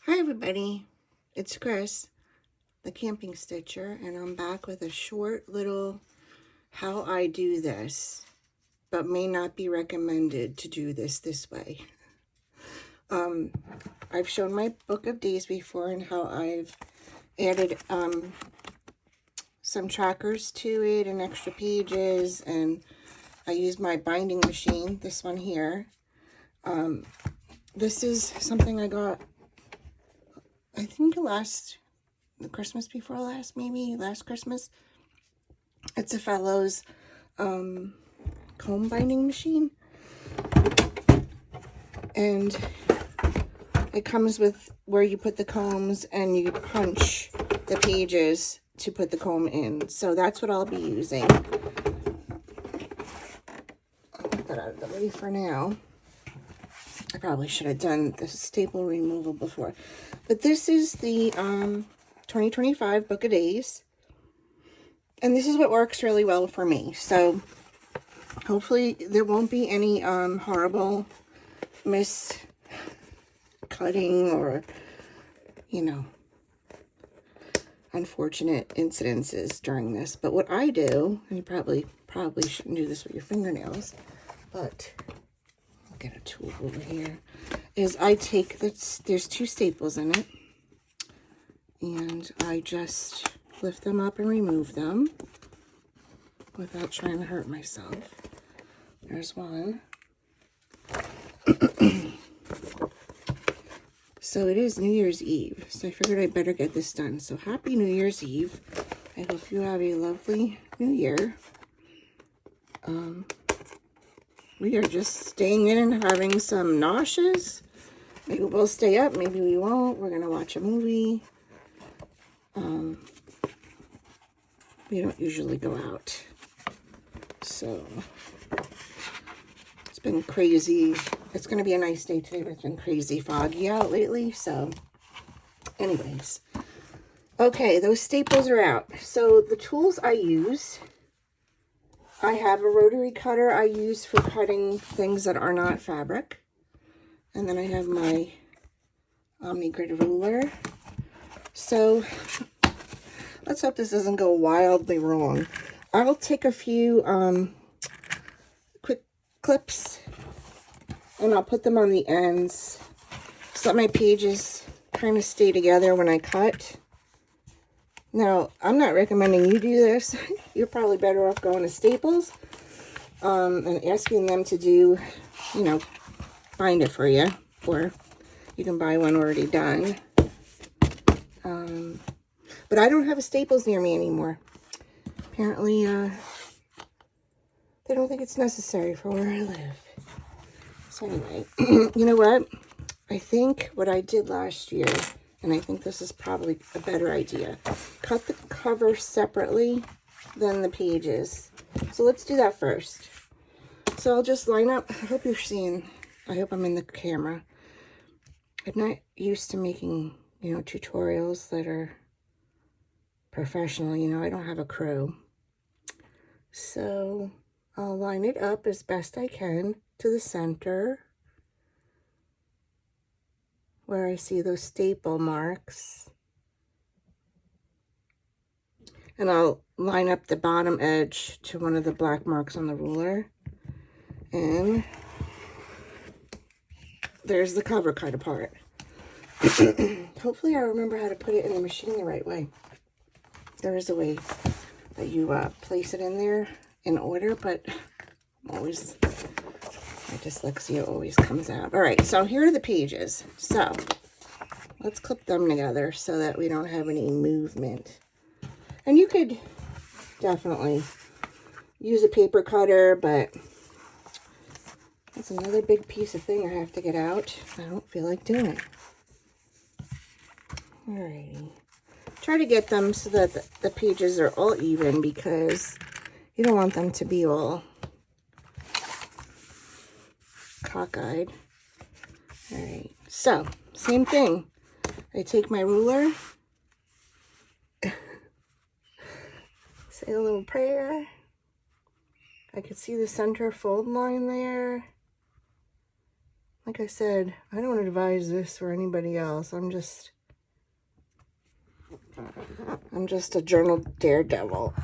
Hi everybody, it's Chris, the camping stitcher, and I'm back with a short little how I do this, but may not be recommended to do this way. I've shown my book of days before and how I've added some trackers to it and extra pages, and I use my binding machine, this one here. This is something I got, I think the Christmas before last, maybe last Christmas. It's a fellow's comb binding machine, and it comes with where you put the combs and you punch the pages to put the comb in. So that's what I'll be using. I'll put that out of the way for now. I probably should have done the staple removal before, but this is the 2025 Book of Days, and this is what works really well for me. So hopefully there won't be any horrible miscutting or, unfortunate incidences during this. But what I do, and you probably shouldn't do this with your fingernails, but I'll get a tool over here, is I take there's two staples in it, and I just lift them up and remove them without trying to hurt myself. There's one. So it is New Year's Eve, so I figured I better get this done. So happy New Year's Eve. I hope you have a lovely New Year. We are just staying in and having some nauseous. Maybe we'll stay up, maybe we won't. We're going to watch a movie. We don't usually go out. So it's been crazy. It's going to be a nice day today, but it's been crazy foggy out lately. So anyways, okay, those staples are out. So the tools I use, I have a rotary cutter I use for cutting things that are not fabric. And then I have my Omni-Grid ruler. So let's hope this doesn't go wildly wrong. I'll take a few quick clips and I'll put them on the ends so that my pages kind of stay together when I cut. Now, I'm not recommending you do this. You're probably better off going to Staples and asking them to do, bind it for you, or you can buy one already done. But I don't have a Staples near me anymore. Apparently, they don't think it's necessary for where I live. So anyway, you know what? I think what I did last year, and I think this is probably a better idea, cut the cover separately than the pages. So let's do that first. So I'll just line up. I hope you're seeing, I hope I'm in the camera. I'm not used to making, tutorials that are professional. I don't have a crew. So I'll line it up as best I can to the center where I see those staple marks. And I'll line up the bottom edge to one of the black marks on the ruler. And there's the cover cut apart. Hopefully I remember how to put it in the machine the right way. There is a way that you place it in there in order, but my dyslexia always comes out. All right, so here are the pages. So let's clip them together so that we don't have any movement. And you could definitely use a paper cutter, but that's another big piece of thing I have to get out. I don't feel like doing it. Alrighty. Try to get them so that the pages are all even, because you don't want them to be all cockeyed. Alright, so same thing. I take my ruler, say a little prayer. I could see the center fold line there. like I said, I don't advise this for anybody else. I'm just a journal daredevil.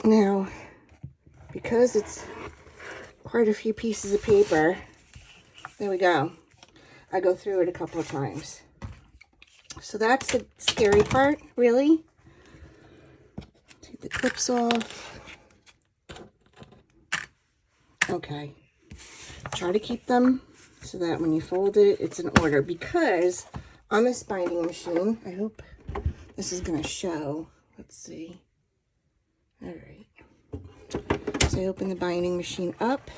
Now, because it's quite a few pieces of paper, there we go. I go through it a couple of times. So that's the scary part, really. Take the clips off. Okay. Try to keep them so that when you fold it, it's in order. Because on this binding machine, I hope this is going to show. Let's see. All right. So I open the binding machine up.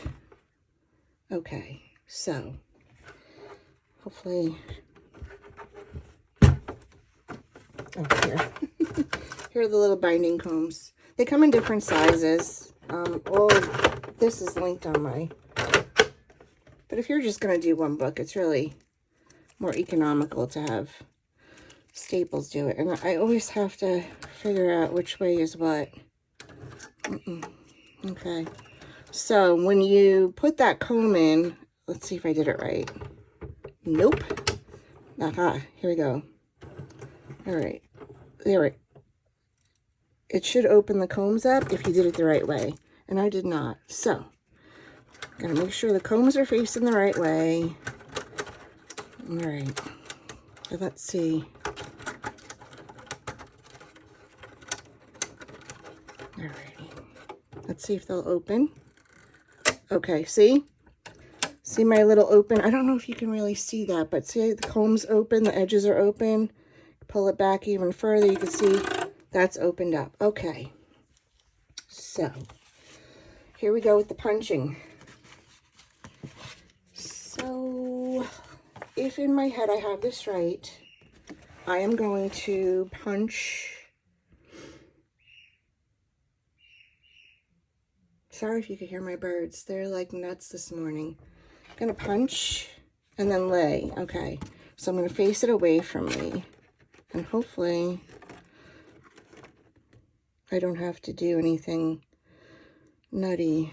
Okay. So hopefully, oh, here. Here are the little binding combs. They come in different sizes. All of this is linked on my, but if you're just going to do one book, it's really more economical to have Staples do it. And I always have to figure out which way is what. Okay. So when you put that comb in, let's see if I did it right. Nope. Aha, here we go. All right. There it should open the combs up if you did it the right way. And I did not. So, gotta make sure the combs are facing the right way. All right. So let's see. Alrighty. Let's see if they'll open. Okay, see? See my little open? I don't know if you can really see that, but see the combs open, the edges are open. Pull it back even further, you can see that's opened up. Okay. So, here we go with the punching. So, if in my head I have this right, I am going to punch. Sorry if you could hear my birds. They're like nuts this morning. I'm going to punch and then lay. Okay. So I'm going to face it away from me. And hopefully I don't have to do anything nutty.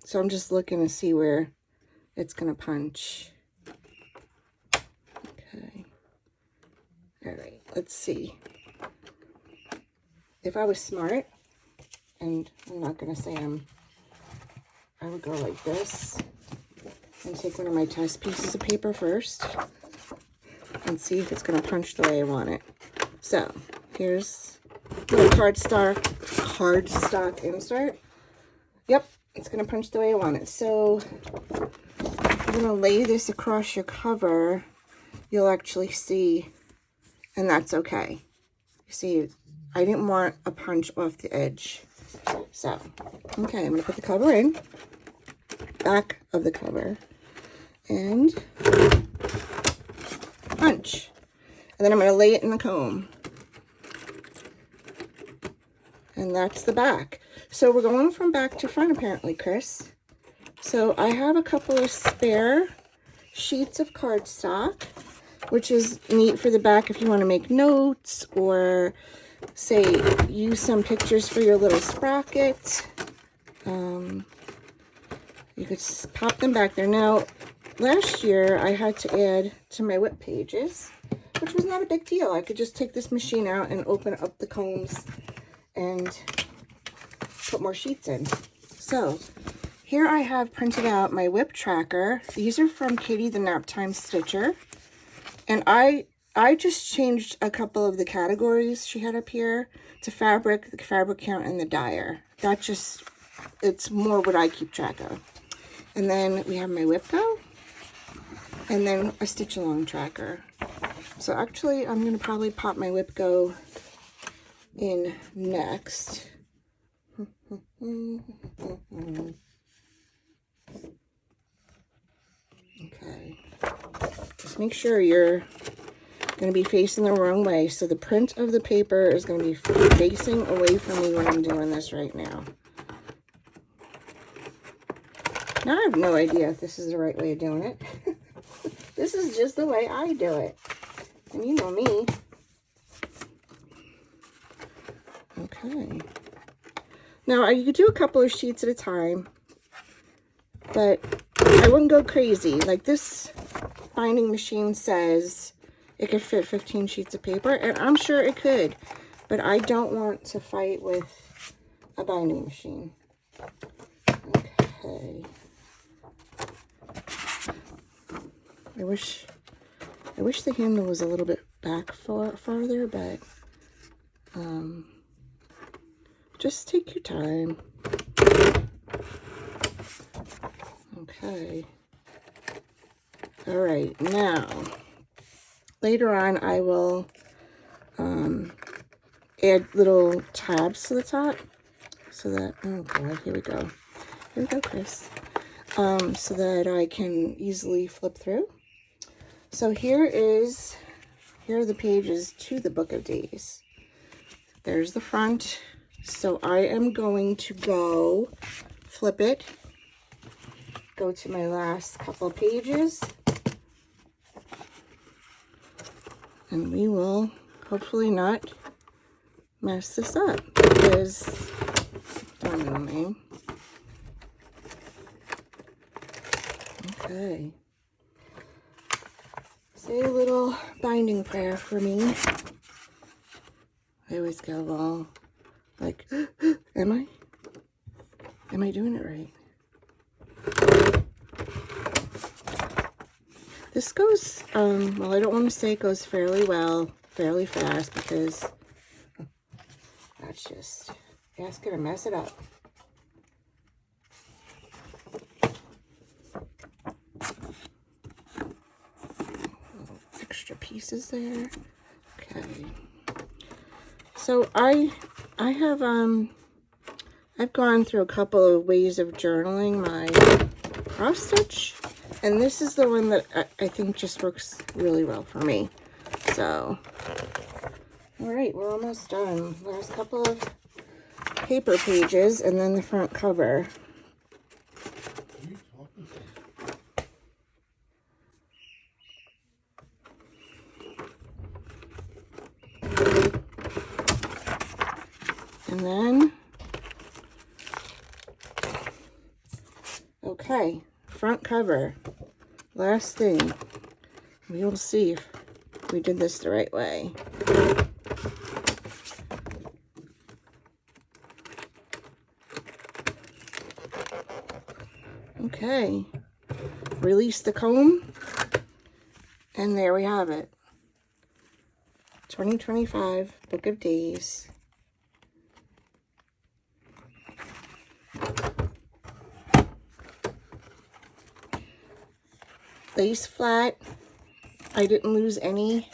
So I'm just looking to see where it's going to punch. Okay. All right, let's see. If I was smart, and I'm not going to say I would go like this and take one of my test pieces of paper first and see if it's going to punch the way I want it. So here's the cardstock insert. Yep, it's going to punch the way I want it. So I'm going to lay this across your cover. You'll actually see, and that's okay. You see, I didn't want a punch off the edge. So, okay, I'm going to put the cover in, back of the cover, and punch. And then I'm going to lay it in the comb. And that's the back. So we're going from back to front apparently, Chris. So I have a couple of spare sheets of cardstock, which is neat for the back if you want to make notes or say use some pictures for your little sprocket. You could pop them back there. Now, last year I had to add to my whip pages, which was not a big deal. I could just take this machine out and open up the combs and put more sheets in. So here I have printed out my whip tracker. These are from Katie the Naptime Stitcher. And I just changed a couple of the categories she had up here to fabric, the fabric count, and the dyer. That just, it's more what I keep track of. And then we have my whip go, and then a stitch along tracker. So actually, I'm going to probably pop my whip go in next. Okay. Just make sure you're going to be facing the wrong way. So the print of the paper is going to be facing away from me when I'm doing this right now. Now I have no idea if this is the right way of doing it. This is just the way I do it. And you know me. Okay. Now, you could do a couple of sheets at a time, but I wouldn't go crazy. Like this binding machine says it could fit 15 sheets of paper, and I'm sure it could, but I don't want to fight with a binding machine. Okay. I wish the handle was a little bit back farther, but just take your time. Okay. All right, now later on I will add little tabs to the top so that, oh god, here we go, Chris, so that I can easily flip through. So here are the pages to the Book of Days. There's the front. So I am going to go flip it, go to my last couple pages, and we will hopefully not mess this up, because, don't know, man. Okay. Say a little binding prayer for me. I always go all like, am I doing it right? This goes, well, I don't want to say it goes fairly well, fairly fast, because that's gonna mess it up. Extra pieces there. Okay. So I have I've gone through a couple of ways of journaling my cross stitch, and this is the one that I think just works really well for me. So, all right, we're almost done. Last couple of paper pages, and then the front cover. And then, okay, front cover. Last thing. We will see if we did this the right way. Okay. Release the comb. And there we have it. 2025 Book of Days. Lace flat. I didn't lose any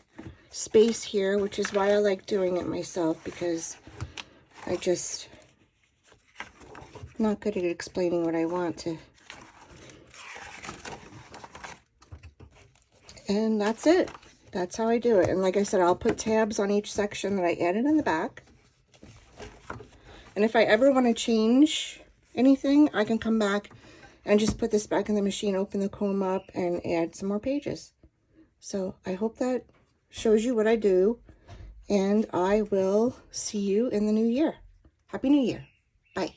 space here, which is why I like doing it myself, because I just not good at explaining what I want to. And that's it. That's how I do it. And like I said, I'll put tabs on each section that I added in the back. And if I ever want to change anything, I can come back and just put this back in the machine, open the comb up, and add some more pages. So I hope that shows you what I do, and I will see you in the new year. Happy New Year. Bye.